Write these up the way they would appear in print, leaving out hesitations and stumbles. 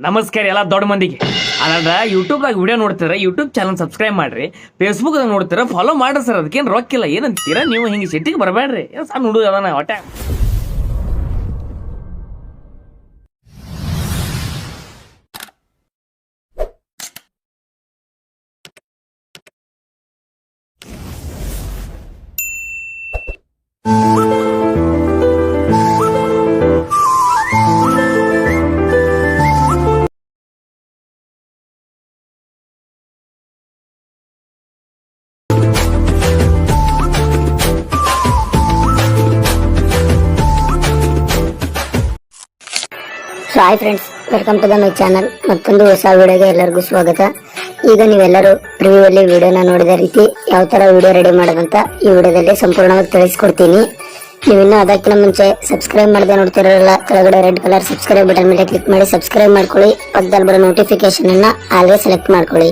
ನಮಸ್ಕಾರ ಎಲ್ಲ ದೊಡ್ಡ ಮಂದಿಗೆ. ಅದ ಯೂಟ್ಯೂಬ್ದಾಗ ವಿಡಿಯೋ ನೋಡ್ತೀರ, ಯೂಟ್ಯೂಬ್ ಚಾನಲ್ ಸಬ್ಸ್ಕ್ರೈಬ್ ಮಾಡ್ರಿ. ಫೇಸ್ಬುಕ್ದಾಗ ನೋಡ್ತೀರ, ಫಾಲೋ ಮಾಡ್ರಿ ಸರ್. ಅದಕ್ಕೇನು ರೊಕ್ಕಿಲ್ಲ, ಏನಂತೀರ ನೀವು? ಹಿಂಗೆ ಸಿಟ್ಟಿಗೆ ಬರಬೇಡ್ರಿ. ಏನು ಸಣ್ಣ ಹುಡುಗ ಅದಾನ ಹೊಟ್ಟೆ. So hi friends, welcome to the my channel. ಮತ್ತೊಂದು ಹೊಸ ವಿಡಿಯೋಗೆ ಎಲ್ಲರಿಗೂ ಸ್ವಾಗತ. ಈಗ ನೀವೆಲ್ಲರೂ ಪ್ರಿವ್ಯೂ ಅಲ್ಲಿ ವಿಡಿಯೋನ ನೋಡಿದ ರೀತಿ ಯಾವ ತರ ವಿಡಿಯೋ ರೆಡಿ ಮಾಡೋದಂತ ಈ ವಿಡಿಯೋದಲ್ಲಿ ಸಂಪೂರ್ಣವಾಗಿ ತಿಳಿಸ್ಕೊಡ್ತೀನಿ. ನೀವಿನ್ನೂ ಅದಕ್ಕಿಂತ ಮುಂಚೆ ಸಬ್ಸ್ಕ್ರೈಬ್ ಮಾಡದೆ ನೋಡ್ತಿರೋಲ್ಲ, ಕೆಳಗಡೆ ರೆಡ್ ಕಲರ್ ಸಬ್ಸ್ಕ್ರೈಬ್ ಬಟನ್ ಮೇಲೆ ಕ್ಲಿಕ್ ಮಾಡಿ ಸಬ್ಸ್ಕ್ರೈಬ್ ಮಾಡ್ಕೊಳ್ಳಿ. ಪಕ್ಕದಲ್ಲಿ ಬರೋ ನೋಟಿಫಿಕೇಶನ್ ಅನ್ನ ಆಲ್ವೇಸ್ ಸೆಲೆಕ್ಟ್ ಮಾಡ್ಕೊಳ್ಳಿ.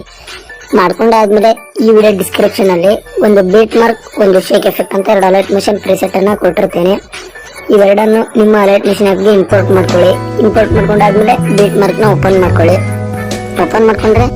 ಮಾಡ್ಕೊಂಡಾದ್ಮೇಲೆ ಈ ವಿಡಿಯೋ ಡಿಸ್ಕ್ರಿಪ್ಷನ್ ಅಲ್ಲಿ ಒಂದು ಬೀಟ್ ಮಾರ್ಕ್, ಒಂದು ಶೇಕ್ ಎಫೆಕ್ಟ್ ಅಂತ 2 ಅಲರ್ಟ್ ಮಿಷನ್ ಪ್ರಿಸೆಟ್ ಅನ್ನ ಕೊಟ್ಟಿರ್ತೇನೆ. ಇವೆರಡನ್ನು ನಿಮ್ಮ ಅಲರ್ಟ್ ಮಿಷನ್ ಆಪ್ಗೆ ಇಂಪೋರ್ಟ್ ಮಾಡ್ಕೊಳ್ಳಿ. ಇಂಪೋರ್ಟ್ ಮಾಡ್ಕೊಂಡಾದ್ಮೇಲೆ ಬೀಟ್ ಮಾರ್ಕ್ ನ ಓಪನ್ ಮಾಡ್ಕೊಳ್ಳಿ. ಓಪನ್ ಮಾಡ್ಕೊಂಡ್ರೆ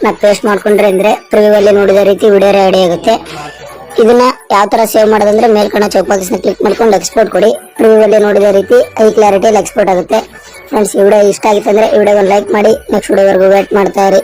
ನಾ ಪೇಸ್ಟ್ ಮಾಡ್ಕೊಂಡ್ರೆ ಅಂದ್ರೆ ಪ್ರಿವ್ಯೂ ಅಲ್ಲಿ ನೋಡಿದ ರೀತಿ ವಿಡಿಯೋ ರೆಡಿ ಆಗುತ್ತೆ. ಇದನ್ನ ಯಾವ ತರ ಸೇವ್ ಮಾಡೋದಂದ್ರೆ ಮೇಲ್ಕಣ ಚೌಕ್ ಬಾಕ್ಸ್ ನ ಕ್ಲಿಕ್ ಮಾಡ್ಕೊಂಡು ಎಕ್ಸ್ಪೋರ್ಟ್ ಕೊಡಿ. ಪ್ರಿವ್ಯೂ ಅಲ್ಲಿ ನೋಡಿದ ರೀತಿ ಹೈ ಕ್ಲಾರಿಟಿಯಲ್ಲಿ ಎಕ್ಸ್ಪೋರ್ಟ್ ಆಗುತ್ತೆ. ಫ್ರೆಂಡ್ಸ್ ಈ ವಿಡಿಯೋ ಇಷ್ಟ ಆಗಿತ್ತು ಅಂದ್ರೆ ಈ ವಿಡಿಯೋಗೆ ಲೈಕ್ ಮಾಡಿ. ನೆಕ್ಸ್ಟ್ ವಿಡಿಯೋವರೆಗೂ ವೇಟ್ ಮಾಡ್ತಾ ಇರಿ.